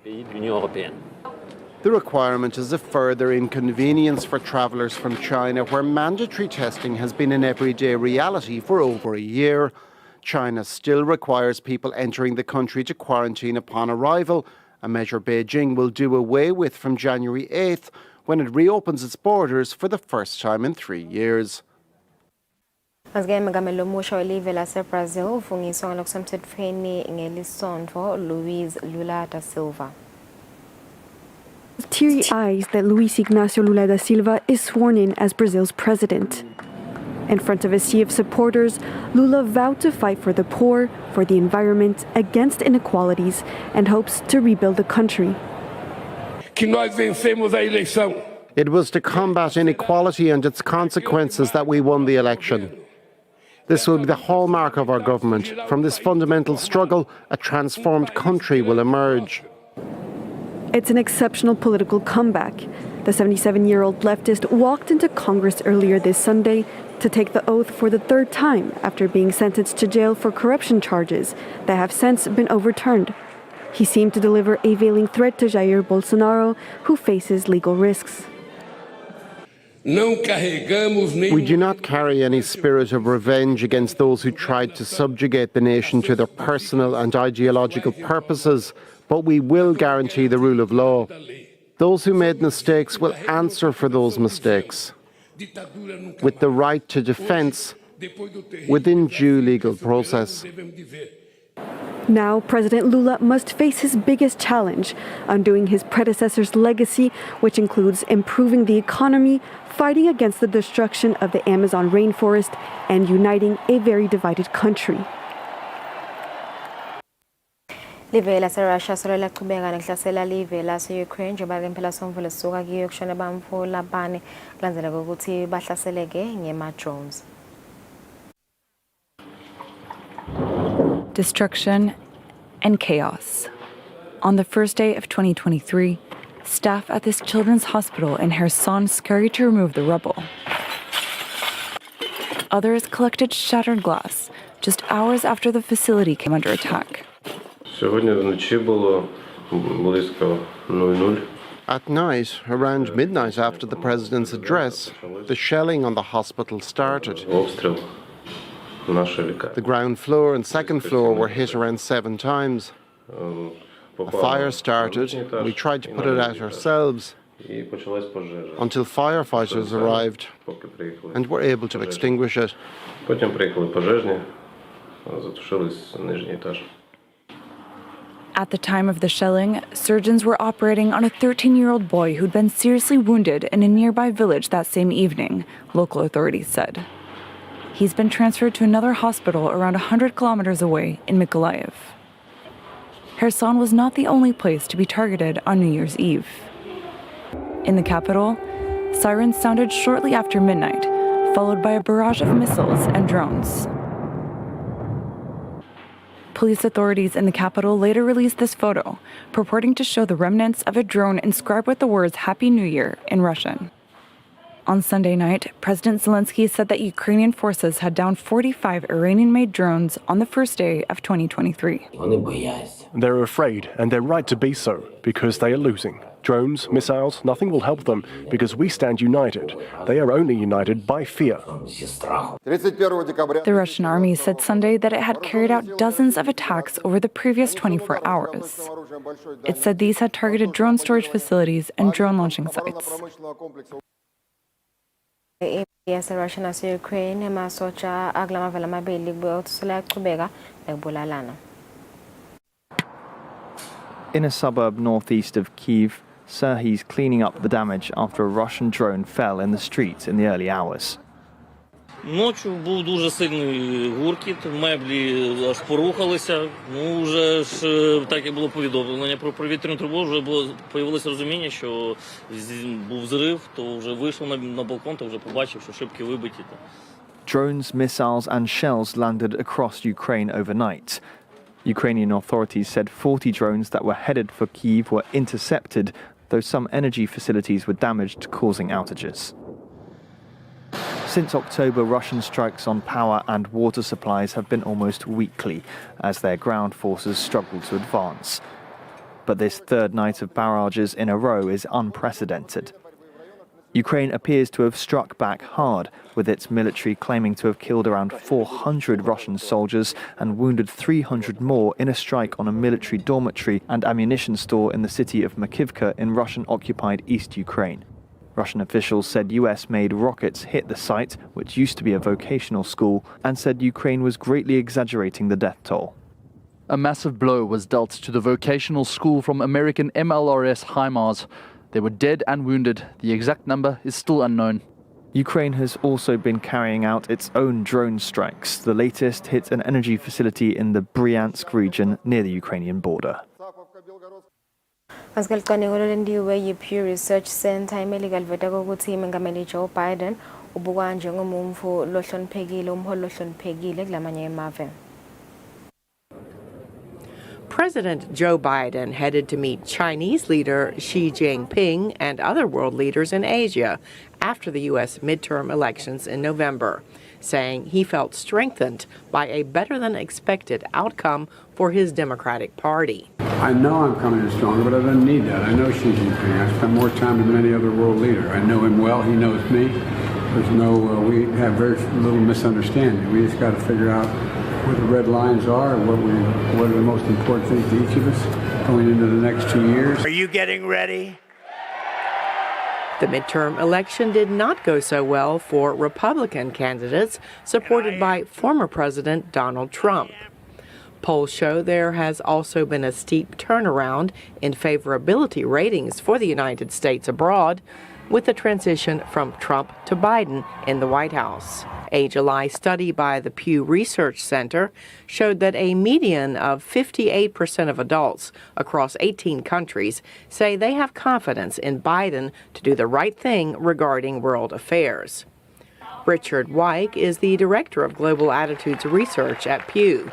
The requirement is a further inconvenience for travellers from China, where mandatory testing has been an everyday reality for over a year. China still requires people entering the country to quarantine upon arrival, a measure Beijing will do away with from January 8th, when it reopens its borders for the first time in 3 years. Umengameli omusha welive lase-Brazil ufungiswa ngokusemthethweni ngelisonto Luiz Lula da Silva. With teary eyes that Luiz Ignacio Lula da Silva is sworn in as Brazil's president. In front of a sea of supporters, Lula vowed to fight for the poor, for the environment, against inequalities, and hopes to rebuild the country. It was to combat inequality and its consequences that we won the election. This will be the hallmark of our government. From this fundamental struggle, a transformed country will emerge. It's an exceptional political comeback. The 77-year-old leftist walked into Congress earlier this Sunday to take the oath for the third time after being sentenced to jail for corruption charges that have since been overturned. He seemed to deliver a veiling threat to Jair Bolsonaro, who faces legal risks. We do not carry any spirit of revenge against those who tried to subjugate the nation to their personal and ideological purposes, but we will guarantee the rule of law. Those who made mistakes will answer for those mistakes, with the right to defence within due legal process. Now, President Lula must face his biggest challenge, undoing his predecessor's legacy, which includes improving the economy, fighting against the destruction of the Amazon rainforest, and uniting a very divided country. Live laseRussia solo laqhubeka nokuhlasela live lase-Ukraine njengoba ke phela somvulo sisuka kiyo kushone bamfu labane kulandzeleka ukuthi bahlaseleke ngema-drones. Destruction and chaos. On the first day of 2023, staff at this children's hospital in Kherson scurried to remove the rubble. Others collected shattered glass just hours after the facility came under attack. At night, around midnight after the president's address, the shelling on the hospital started. The ground floor and second floor were hit around 7 times. A fire started. We tried to put it out ourselves until firefighters arrived and were able to extinguish it. At the time of the shelling, surgeons were operating on a 13-year-old boy who'd been seriously wounded in a nearby village that same evening, local authorities said. He's been transferred to another hospital around 100 kilometers away in Mykolaiv. Kherson was not the only place to be targeted on New Year's Eve. In the capital, sirens sounded shortly after midnight, followed by a barrage of missiles and drones. Police authorities in the capital later released this photo, purporting to show the remnants of a drone inscribed with the words Happy New Year in Russian. On Sunday night, President Zelensky said that Ukrainian forces had downed 45 Iranian-made drones on the first day of 2023. They're afraid, and they're right to be so, because they are losing. Drones, missiles, nothing will help them, because we stand united. They are only united by fear. The Russian army said Sunday that it had carried out dozens of attacks over the previous 24 hours. It said these had targeted drone storage facilities and drone launching sites. Yaserussia nase-Ukraine emasotsha akulamavele amabili kubuye ukuthi yaqhubeka nokubulalana. In a suburb northeast of Kyiv, Serhi's cleaning up the damage after a Russian drone fell in the streets in the early hours. Ночью був дуже сильний гуркіт, меблі аж порухалися. Ну, вже ж, так як було повідомлення про повітряну тривогу, вже появилося розуміння, що був взрив, то вже вийшов на балкон, то вже побачив, що шибки вибиті. Drones, missiles and shells landed across Ukraine overnight. Ukrainian authorities said 40 drones that were headed for Kyiv were intercepted, though some energy facilities were damaged, causing outages. Since October, Russian strikes on power and water supplies have been almost weekly as their ground forces struggle to advance. But this third night of barrages in a row is unprecedented. Ukraine appears to have struck back hard, with its military claiming to have killed around 400 Russian soldiers and wounded 300 more in a strike on a military dormitory and ammunition store in the city of Makivka in Russian-occupied East Ukraine. Russian officials said US-made rockets hit the site, which used to be a vocational school, and said Ukraine was greatly exaggerating the death toll. A massive blow was dealt to the vocational school from American MLRS HIMARS. They were dead and wounded. The exact number is still unknown. Ukraine has also been carrying out its own drone strikes. The latest hit an energy facility in the Bryansk region near the Ukrainian border. Ngasigalicwaningo lolendiwe yi-Pew Research Center imelika liveta kokuthi imengameli Joe Biden ubukwa njengomumfu lohloniphekile umholi lohloniphekile kulamanye emave. President Joe Biden headed to meet Chinese leader Xi Jinping and other world leaders in Asia after the U.S. midterm elections in November, saying he felt strengthened by a better-than-expected outcome for his Democratic Party. I know I'm coming in stronger, but I don't need that. I know Xi Jinping. I spent more time with him than any other world leader. I know him well. He knows me. There's we have very little misunderstanding. We just got to figure out where the red lines are and what are the most important things to each of us going into the next 2 years. Are you getting ready? The midterm election did not go so well for Republican candidates supported by former President Donald Trump. Polls show there has also been a steep turnaround in favorability ratings for the United States abroad, with the transition from Trump to Biden in the White House. A July study by the Pew Research Center showed that a median of 58% of adults across 18 countries say they have confidence in Biden to do the right thing regarding world affairs. Richard Wyke is the director of Global Attitudes Research at Pew.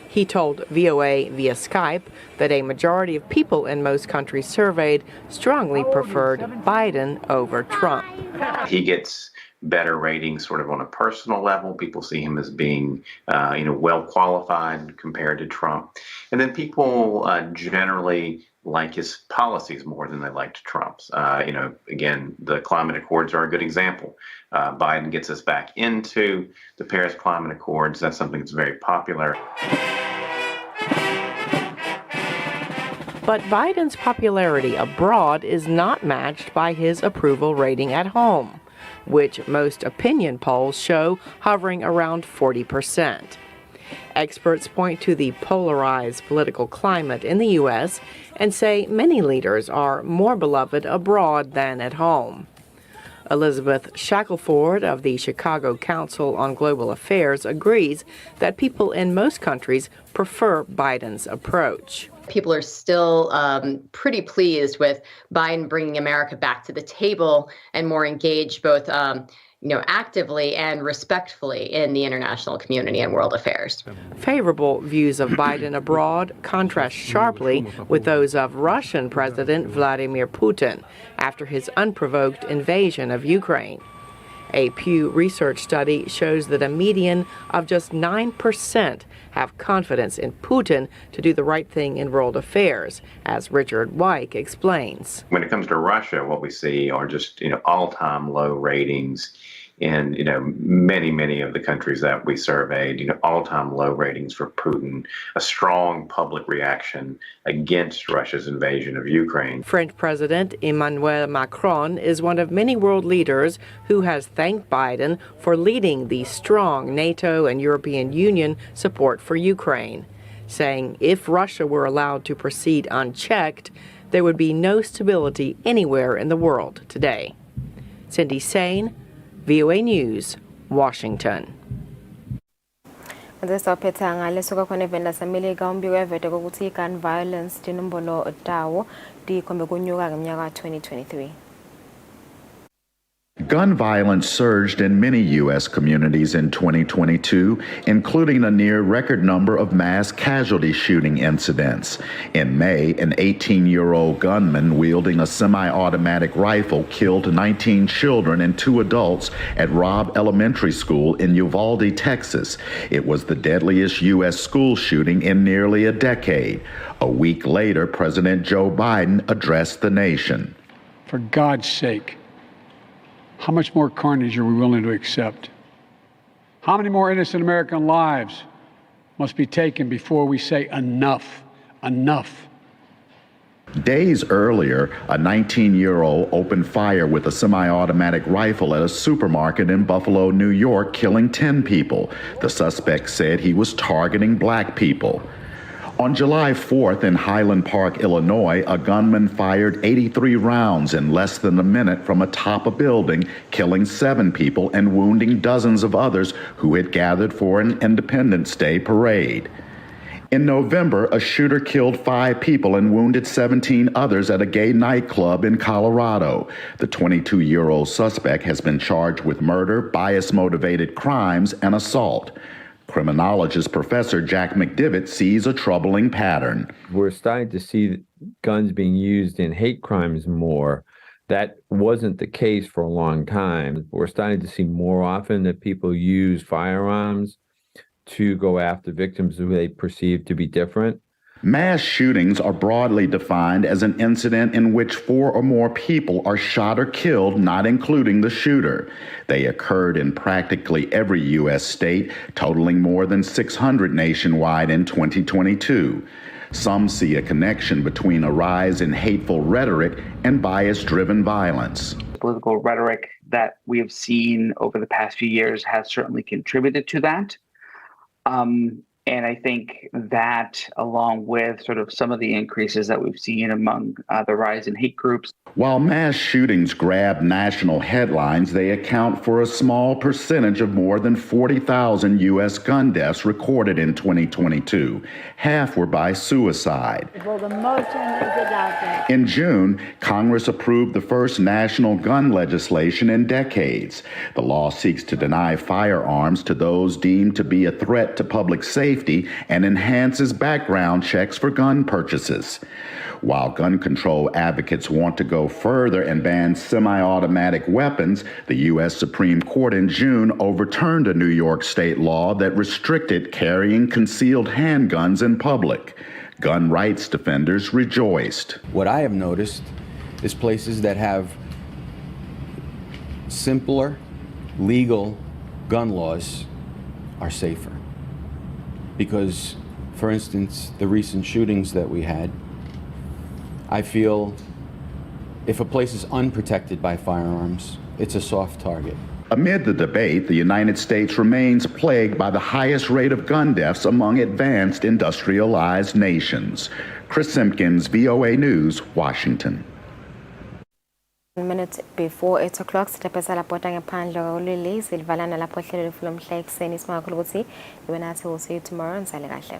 He told VOA via Skype that a majority of people in most countries surveyed strongly preferred Biden over Trump. He gets better ratings sort of on a personal level. People see him as being, well qualified compared to Trump. And then people generally like his policies more than they liked Trump's. Again, the climate accords are a good example. Biden gets us back into the Paris Climate Accords. That's something that's very popular. But Biden's popularity abroad is not matched by his approval rating at home, which most opinion polls show hovering around 40%. Experts point to the polarized political climate in the U.S. and say many leaders are more beloved abroad than at home. Elizabeth Shackelford of the Chicago Council on Global Affairs agrees that people in most countries prefer Biden's approach. People are still pretty pleased with Biden bringing America back to the table and more engaged both actively and respectfully in the international community and world affairs. Favorable views of Biden abroad contrast sharply with those of Russian President Vladimir Putin after his unprovoked invasion of Ukraine. A Pew Research study shows that a median of just 9% have confidence in Putin to do the right thing in world affairs, as Richard Wyke explains. When it comes to Russia, what we see are just, all-time low ratings in, many of the countries that we surveyed, all-time low ratings for Putin, a strong public reaction against Russia's invasion of Ukraine. French President Emmanuel Macron is one of many world leaders who has thanked Biden for leading the strong NATO and European Union support for Ukraine, saying if Russia were allowed to proceed unchecked, there would be no stability anywhere in the world today. Cindy Sain, VOA News, Washington. Ndesaphetha ngalesuka khona evenda samelika umbiko evete kokuthi gun violence dinombolo tawo dikhombe kunyuka ngeminyaka 2023. Gun violence surged in many U.S. communities in 2022, including a near record number of mass casualty shooting incidents. In May, an 18-year-old gunman wielding a semi-automatic rifle killed 19 children and 2 adults at Robb Elementary School in Uvalde, Texas. It was the deadliest U.S. school shooting in nearly a decade. A week later, President Joe Biden addressed the nation. For God's sake, how much more carnage are we willing to accept? How many more innocent American lives must be taken before we say enough, enough? Days earlier, a 19-year-old opened fire with a semi-automatic rifle at a supermarket in Buffalo, New York, killing 10 people. The suspect said he was targeting black people. On July 4th in Highland Park, Illinois, a gunman fired 83 rounds in less than a minute from atop a building, killing 7 people and wounding dozens of others who had gathered for an Independence Day parade. In November, a shooter killed 5 people and wounded 17 others at a gay nightclub in Colorado. The 22-year-old suspect has been charged with murder, bias-motivated crimes, and assault. Criminologist Professor Jack McDivitt sees a troubling pattern. We're starting to see guns being used in hate crimes more. That wasn't the case for a long time. We're starting to see more often that people use firearms to go after victims who they perceive to be different. Mass shootings are broadly defined as an incident in which 4 or more people are shot or killed, not including the shooter. They occurred in practically every U.S. state, totaling more than 600 nationwide in 2022. Some see a connection between a rise in hateful rhetoric and bias-driven violence. Political rhetoric that we have seen over the past few years has certainly contributed to that. And I think that, along with sort of some of the increases that we've seen among the rise in hate groups. While mass shootings grab national headlines, they account for a small percentage of more than 40,000 U.S. gun deaths recorded in 2022. Half were by suicide. Well, the motion is adopted. In June, Congress approved the first national gun legislation in decades. The law seeks to deny firearms to those deemed to be a threat to public safety and enhances background checks for gun purchases. While gun control advocates want to go further and ban semi-automatic weapons, the U.S. Supreme Court in June overturned a New York state law that restricted carrying concealed handguns in public. Gun rights defenders rejoiced. What I have noticed is places that have simpler, legal gun laws are safer. Because, for instance, the recent shootings that we had, I feel if a place is unprotected by firearms, it's a soft target. Amid the debate, the United States remains plagued by the highest rate of gun deaths among advanced industrialized nations. Chris Simpkins, VOA News, Washington. Minutes before 8 o'clock, sitapesa lapota ngaphandle kakulili silvalana lapho hlelo lomhla ekseni simakhulu ukuthi ibe nathi, we'll see you tomorrow. Nisale kahle.